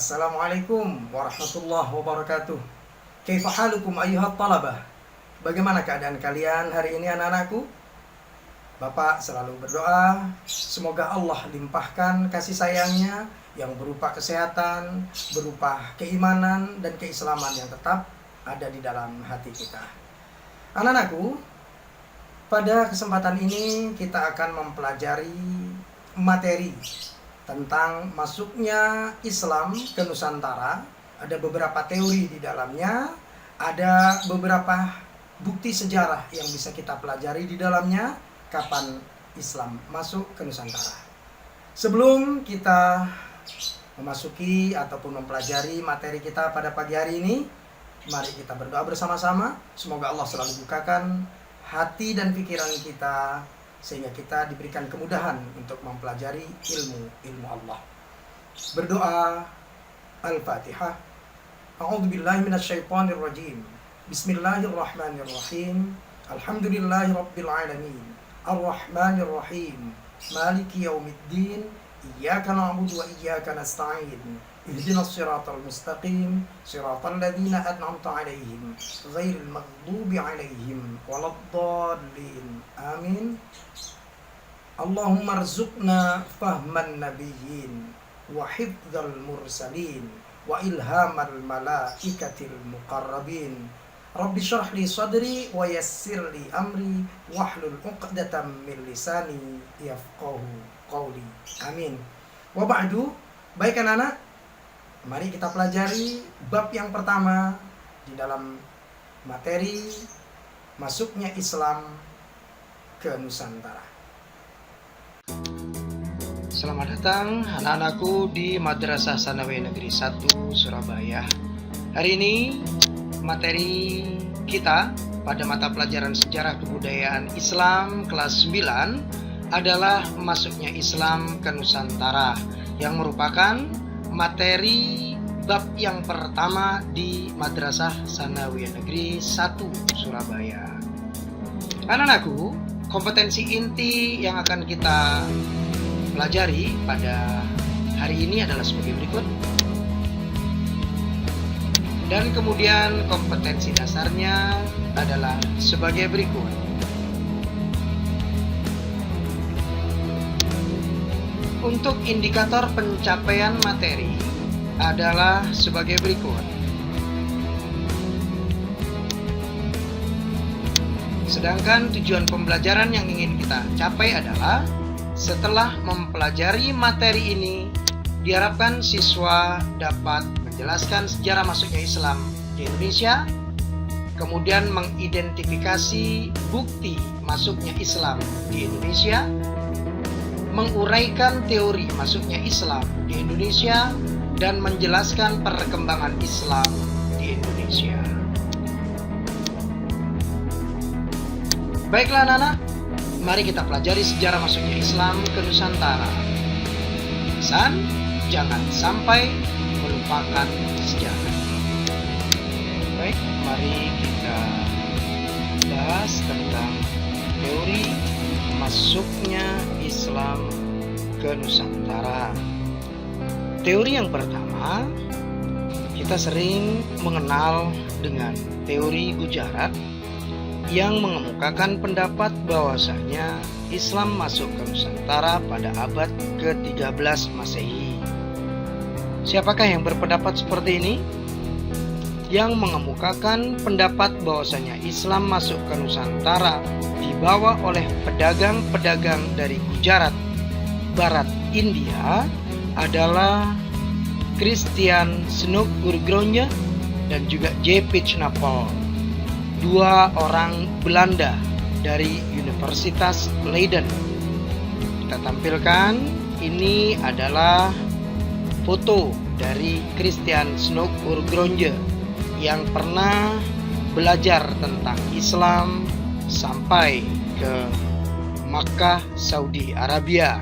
Assalamualaikum warahmatullahi wabarakatuh. Kaifa halukum ayyuhat talabah? Bagaimana keadaan kalian hari ini anak-anakku? Bapak selalu berdoa semoga Allah limpahkan kasih sayangnya yang berupa kesehatan, berupa keimanan dan keislaman yang tetap ada di dalam hati kita. Anak-anakku, pada kesempatan ini kita akan mempelajari materi tentang masuknya Islam ke Nusantara. Ada beberapa teori di dalamnya, ada beberapa bukti sejarah yang bisa kita pelajari di dalamnya kapan Islam masuk ke Nusantara. Sebelum kita memasuki ataupun mempelajari materi kita pada pagi hari ini, mari kita berdoa bersama-sama. Semoga Allah selalu bukakan hati dan pikiran kita sehingga kita diberikan kemudahan untuk mempelajari ilmu Allah. Berdoa. Al-Fatihah. A'udzubillahi minasyaitonirrajim. Bismillahirrahmanirrahim. Alhamdulillahirabbil alamin. Arrahmanirrahim. Maliki yaumiddin. Iyyaka na'budu wa iyyaka nasta'in. Ihdinas siratal mustaqim, siratal ladzina an'amta 'alaihim, ghairil maghdubi 'alaihim waladdallin. Amin. Allahumma rzuqna fahman nabiyyin wa hifdzal mursalin wa ilhamal malaikatil muqarrabin. Rabbi shrah li sadri wa yassir li amri wahlul 'uqdatam min lisani yafqahu qawli. Amin. Wa ba'du. Baik anak-anak, mari kita pelajari bab yang pertama di dalam materi masuknya Islam ke Nusantara. Selamat datang anak-anakku di Madrasah Sanawiyah Negeri 1 Surabaya. Hari ini materi kita pada mata pelajaran Sejarah Kebudayaan Islam kelas 9 adalah masuknya Islam ke Nusantara, yang merupakan materi bab yang pertama di Madrasah Sanawiyah Negeri 1 Surabaya. Anak-anakku, kompetensi inti yang akan kita pelajari pada hari ini adalah sebagai berikut. Dan kemudian kompetensi dasarnya adalah sebagai berikut. Untuk indikator pencapaian materi adalah sebagai berikut. Sedangkan tujuan pembelajaran yang ingin kita capai adalah setelah mempelajari materi ini, diharapkan siswa dapat menjelaskan sejarah masuknya Islam di Indonesia, kemudian mengidentifikasi bukti masuknya Islam di Indonesia, menguraikan teori masuknya Islam di Indonesia, dan menjelaskan perkembangan Islam di Indonesia. Baiklah anak-anak, mari kita pelajari sejarah masuknya Islam ke Nusantara. Pesan, jangan sampai melupakan sejarah. Baik, mari kita bahas tentang teori masuknya Islam ke Nusantara. Teori yang pertama, kita sering mengenal dengan teori Gujarat yang mengemukakan pendapat bahwasanya Islam masuk ke Nusantara pada abad ke-13 Masehi. Siapakah yang berpendapat seperti ini? Yang mengemukakan pendapat bahwasanya Islam masuk ke Nusantara dibawa oleh pedagang-pedagang dari Gujarat, Barat India adalah Christian Snoek Oorgroenje dan juga J.P. Napel, dua orang Belanda dari Universitas Leiden. Kita tampilkan, ini adalah foto dari Christian Snoek Oorgroenje yang pernah belajar tentang Islam sampai ke Makkah, Saudi Arabia.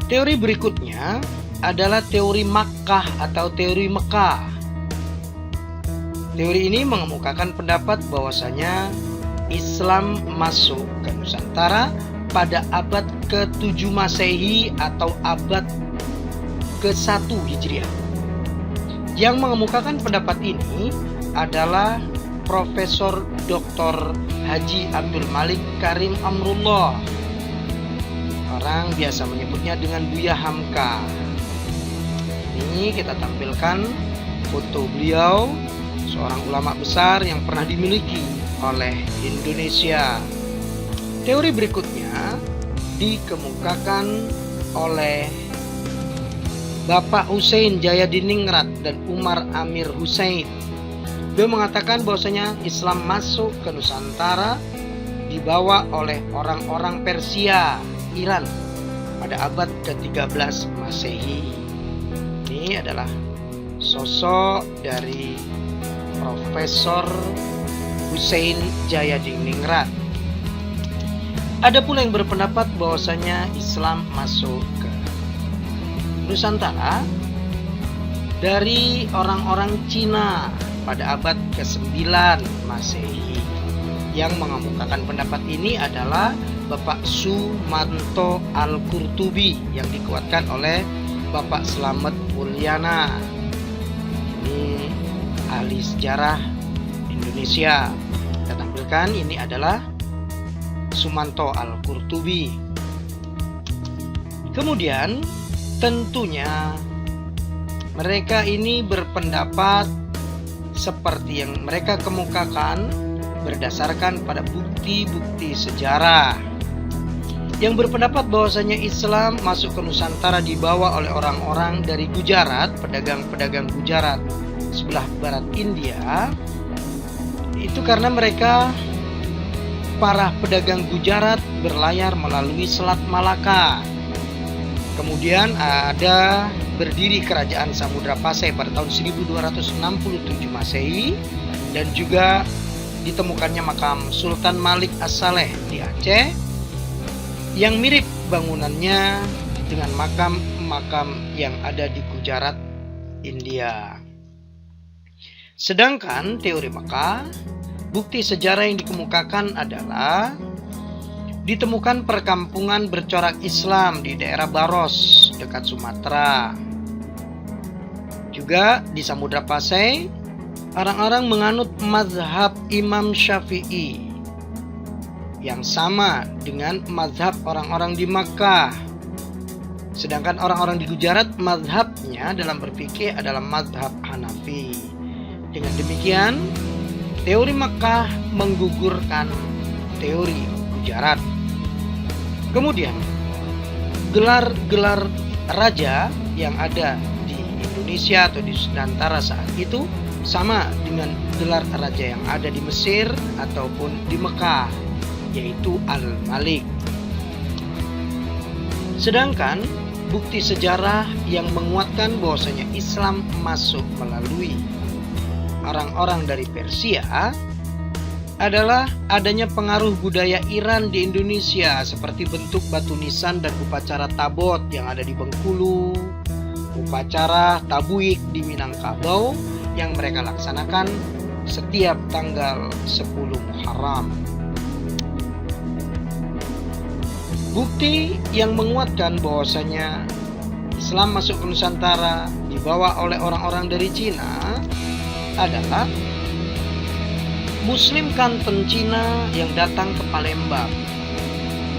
Teori berikutnya adalah teori Makkah atau teori Mekah. Teori ini mengemukakan pendapat bahwasanya Islam masuk ke Nusantara pada abad ke-7 Masehi atau abad ke-1 Hijriah. Yang mengemukakan pendapat ini adalah Profesor Dr. Haji Abdul Malik Karim Amrullah. Orang biasa menyebutnya dengan Buya Hamka. Ini kita tampilkan foto beliau, seorang ulama besar yang pernah dimiliki oleh Indonesia. Teori berikutnya dikemukakan oleh Bapak Hussein Jayadiningrat dan Umar Amir Hussein. Beliau mengatakan bahwasanya Islam masuk ke Nusantara dibawa oleh orang-orang Persia, Iran pada abad ke-13 Masehi. Ini adalah sosok dari Profesor Hussein Jayadiningrat. Ada pula yang berpendapat bahwasanya Islam masuk ke Nusantara dari orang-orang Cina pada abad ke-9 Masehi. Yang mengemukakan pendapat ini adalah Bapak Sumanto Al-Qurtubi yang dikuatkan oleh Bapak Slamet Mulyana. Ini ahli sejarah Indonesia. Kita tampilkan ini adalah Sumanto Al-Qurtubi. Kemudian tentunya mereka ini berpendapat seperti yang mereka kemukakan berdasarkan pada bukti-bukti sejarah. Yang berpendapat bahwasanya Islam masuk ke Nusantara dibawa oleh orang-orang dari Gujarat, pedagang-pedagang Gujarat sebelah barat India. Itu karena mereka, para pedagang Gujarat, berlayar melalui Selat Malaka. Kemudian ada berdiri kerajaan Samudra Pasai pada tahun 1267 Masehi, dan juga ditemukannya makam Sultan Malik As-Saleh di Aceh yang mirip bangunannya dengan makam-makam yang ada di Gujarat, India. Sedangkan teori Mekah, bukti sejarah yang dikemukakan adalah ditemukan perkampungan bercorak Islam di daerah Baros dekat Sumatera. Juga di Samudra Pasai, orang-orang menganut mazhab Imam Syafi'i yang sama dengan mazhab orang-orang di Makkah. Sedangkan orang-orang di Gujarat mazhabnya dalam berfikih adalah mazhab Hanafi. Dengan demikian, teori Makkah menggugurkan teori Gujarat. Kemudian, gelar-gelar raja yang ada di Indonesia atau di Nusantara saat itu sama dengan gelar raja yang ada di Mesir ataupun di Mekah, yaitu Al-Malik. Sedangkan bukti sejarah yang menguatkan bahwasanya Islam masuk melalui orang-orang dari Persia adalah adanya pengaruh budaya Iran di Indonesia, seperti bentuk batu nisan dan upacara tabot yang ada di Bengkulu, upacara tabuik di Minangkabau yang mereka laksanakan setiap tanggal 10 Muharram. Bukti yang menguatkan bahwasanya Islam masuk ke Nusantara dibawa oleh orang-orang dari Cina adalah Muslim Kanton Cina yang datang ke Palembang,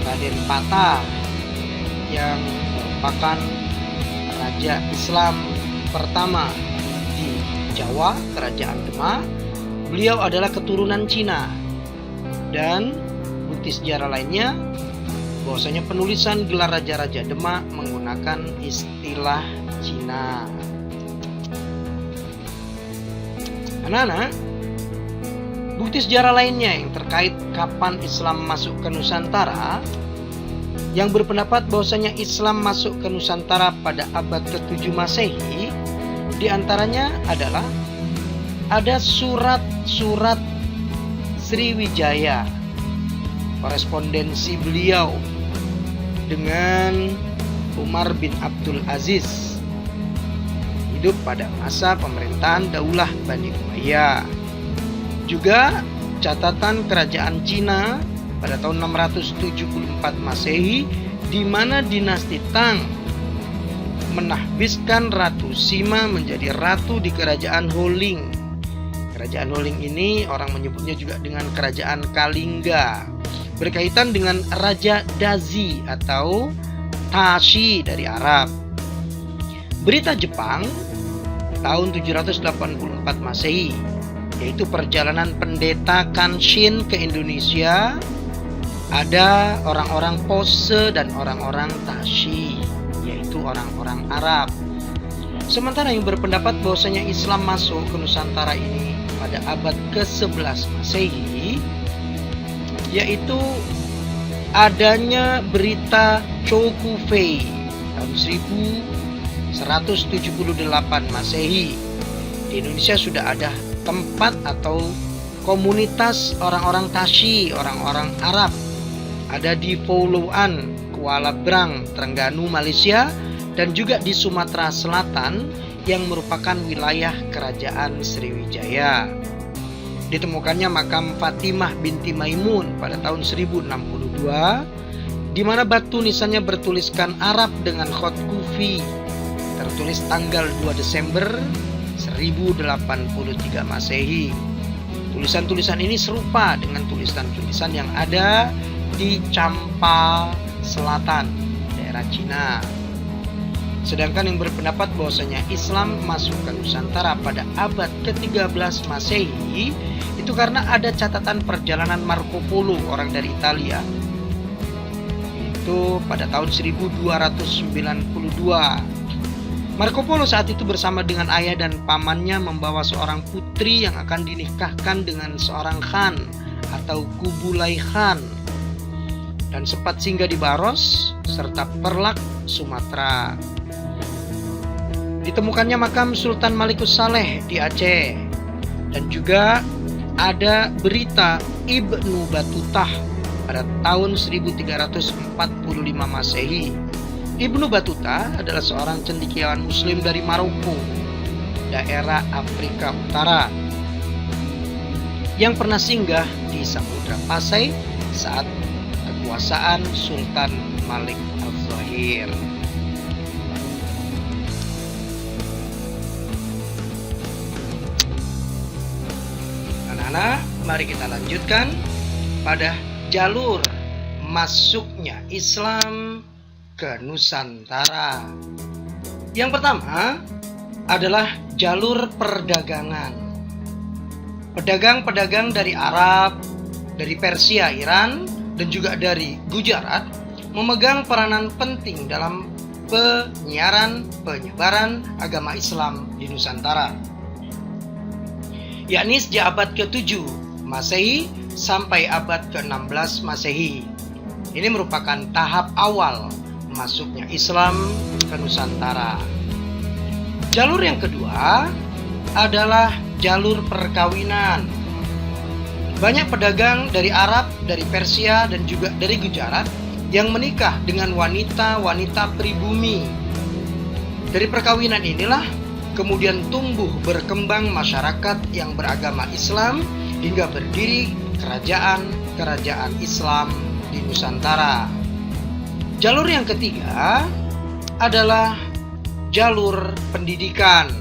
Raden Patah, yang merupakan raja Islam pertama di Jawa, Kerajaan Demak. Beliau adalah keturunan Cina. Dan bukti sejarah lainnya bahwasanya penulisan gelar raja-raja Demak menggunakan istilah Cina. Anak-anak, bukti sejarah lainnya yang terkait kapan Islam masuk ke Nusantara, yang berpendapat bahwasanya Islam masuk ke Nusantara pada abad ke-7 Masehi, diantaranya adalah ada surat-surat Sriwijaya, korespondensi beliau dengan Umar bin Abdul Aziz, hidup pada masa pemerintahan Daulah Bani Umayyah. Juga catatan kerajaan Cina pada tahun 674 Masehi, di mana dinasti Tang menahbiskan Ratu Sima menjadi ratu di kerajaan Holing. Kerajaan Holing ini orang menyebutnya juga dengan kerajaan Kalingga, berkaitan dengan Raja Dazi atau Tashi dari Arab. Berita Jepang tahun 784 Masehi, yaitu perjalanan pendeta Kanshin ke Indonesia. Ada orang-orang Pose dan orang-orang Tashi, yaitu orang-orang Arab. Sementara yang berpendapat bahwasanya Islam masuk ke Nusantara ini pada abad ke-11 Masehi, yaitu adanya berita Chokufei tahun 1178 Masehi. Di Indonesia sudah ada tempat atau komunitas orang-orang Tashi, orang-orang Arab. Ada di Pulauan Kuala Brang, Terengganu, Malaysia, dan juga di Sumatera Selatan yang merupakan wilayah kerajaan Sriwijaya. Ditemukannya makam Fatimah binti Maimun pada tahun 1062, di mana batu nisannya bertuliskan Arab dengan khot kufi, tertulis tanggal 2 Desember 1083 Masehi. Tulisan-tulisan ini serupa dengan tulisan-tulisan yang ada di Champa Selatan, daerah Cina. Sedangkan yang berpendapat bahwasanya Islam masuk ke Nusantara pada abad ke-13 Masehi itu karena ada catatan perjalanan Marco Polo, orang dari Italia. Itu pada tahun 1292. Marco Polo saat itu bersama dengan ayah dan pamannya membawa seorang putri yang akan dinikahkan dengan seorang khan atau Kubulai Khan, dan sempat singgah di Baros serta Perlak, Sumatera. Ditemukannya makam Sultan Malikus Saleh di Aceh, dan juga ada berita Ibnu Batutah pada tahun 1345 Masehi. Ibnu Battuta adalah seorang cendekiawan Muslim dari Maroko, daerah Afrika Utara, yang pernah singgah di Samudra Pasai saat kekuasaan Sultan Malik Al-Zahir. Anak-anak, mari kita lanjutkan pada jalur masuknya Islam ke Nusantara. Yang pertama adalah jalur perdagangan. Pedagang-pedagang dari Arab, dari Persia, Iran, dan juga dari Gujarat memegang peranan penting dalam penyebaran agama Islam di Nusantara, yakni sejak abad ke-7 Masehi sampai abad ke-16 Masehi. Ini merupakan tahap awal masuknya Islam ke Nusantara. Jalur yang kedua adalah jalur perkawinan. Banyak pedagang dari Arab, dari Persia, dan juga dari Gujarat yang menikah dengan wanita-wanita pribumi. Dari perkawinan inilah kemudian tumbuh berkembang masyarakat yang beragama Islam hingga berdiri kerajaan-kerajaan Islam di Nusantara. Jalur yang ketiga adalah jalur pendidikan.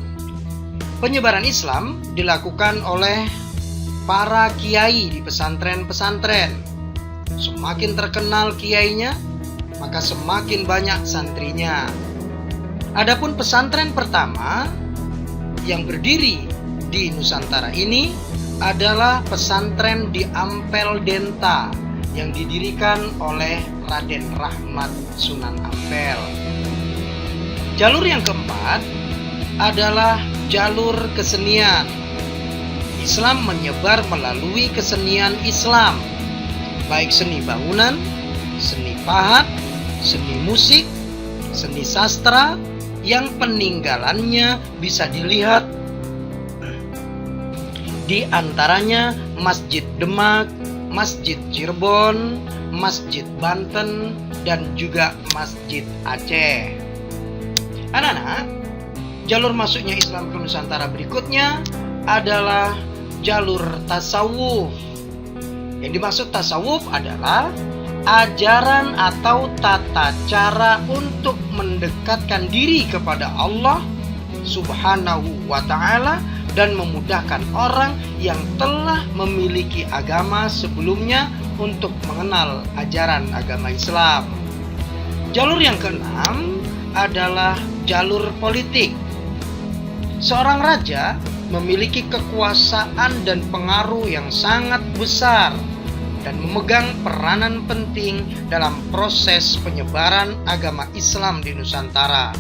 Penyebaran Islam dilakukan oleh para kiai di pesantren-pesantren. Semakin terkenal kiainya, maka semakin banyak santrinya. Adapun pesantren pertama yang berdiri di Nusantara ini adalah pesantren di Ampel Denta yang didirikan oleh Raden Rahmat Sunan Ampel. Jalur yang keempat adalah jalur kesenian. Islam menyebar melalui kesenian Islam, baik seni bangunan, seni pahat, seni musik, seni sastra, yang peninggalannya bisa dilihat di antaranya Masjid Demak, Masjid Cirebon, Masjid Banten, dan juga Masjid Aceh. Anak-anak, jalur masuknya Islam ke Nusantara berikutnya adalah jalur tasawuf. Yang dimaksud tasawuf adalah ajaran atau tata cara untuk mendekatkan diri kepada Allah Subhanahu wa ta'ala dan memudahkan orang yang telah memiliki agama sebelumnya untuk mengenal ajaran agama Islam. Jalur yang keenam adalah jalur politik. Seorang raja memiliki kekuasaan dan pengaruh yang sangat besar dan memegang peranan penting dalam proses penyebaran agama Islam di Nusantara.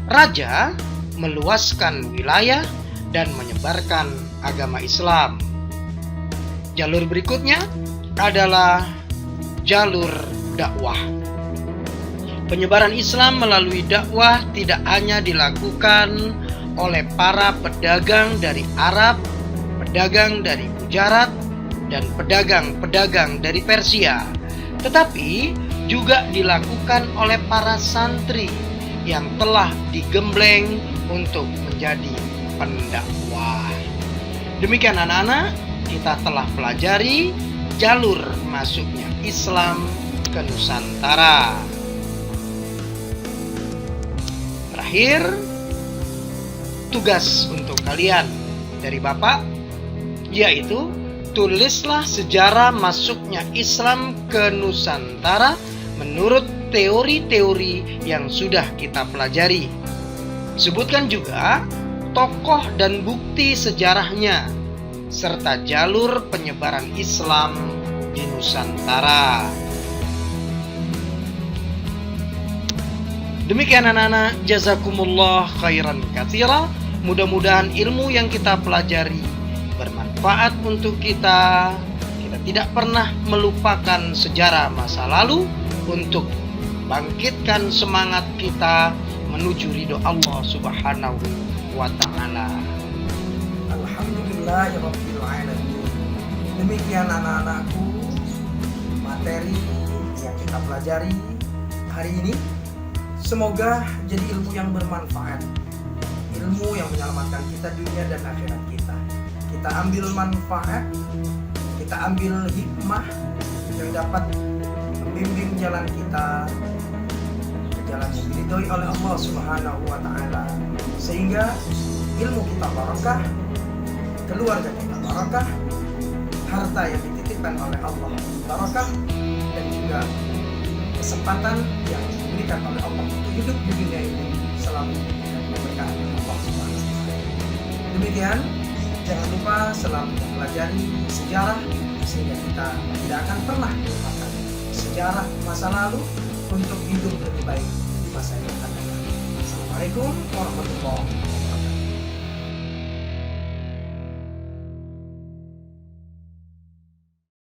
Raja meluaskan wilayah dan menyebarkan agama Islam. Jalur berikutnya adalah jalur dakwah. Penyebaran Islam melalui dakwah tidak hanya dilakukan oleh para pedagang dari Arab, pedagang dari Gujarat, dan pedagang-pedagang dari Persia, tetapi juga dilakukan oleh para santri yang telah digembleng untuk menjadi pendakwah. Demikian anak-anak, kita telah pelajari jalur masuknya Islam ke Nusantara. Terakhir, tugas untuk kalian dari Bapak, yaitu tulislah sejarah masuknya Islam ke Nusantara menurut teori-teori yang sudah kita pelajari. Sebutkan juga tokoh dan bukti sejarahnya, serta jalur penyebaran Islam di Nusantara. Demikian anak-anak, jazakumullah khairan katsira. Mudah-mudahan ilmu yang kita pelajari bermanfaat untuk kita. Kita tidak pernah melupakan sejarah masa lalu untuk bangkitkan semangat kita menuju ridho Allah Subhanahu wa ta'ala. Alhamdulillahirabbil alamin. Demikian anak-anakku materi yang kita pelajari hari ini. Semoga jadi ilmu yang bermanfaat, ilmu yang menyelamatkan kita dunia dan akhirat kita. Kita ambil manfaat, kita ambil hikmah yang dapat membimbing jalan kita ke jalan yang diridhoi oleh Allah Subhanahu wa ta'ala, sehingga ilmu kita barakah, keluarga kita barakah, harta yang dititipkan oleh Allah barakah, dan juga kesempatan yang diberikan oleh Allah untuk hidup di dunia ini selalu diberkahi Allah Subhanahu wa ta'ala. Demikian, jangan lupa selalu mempelajari sejarah sehingga kita tidak akan pernah melupakan sejarah masa lalu untuk hidup lebih baik di masa yang akan datang. Assalamualaikum warahmatullahi wabarakatuh.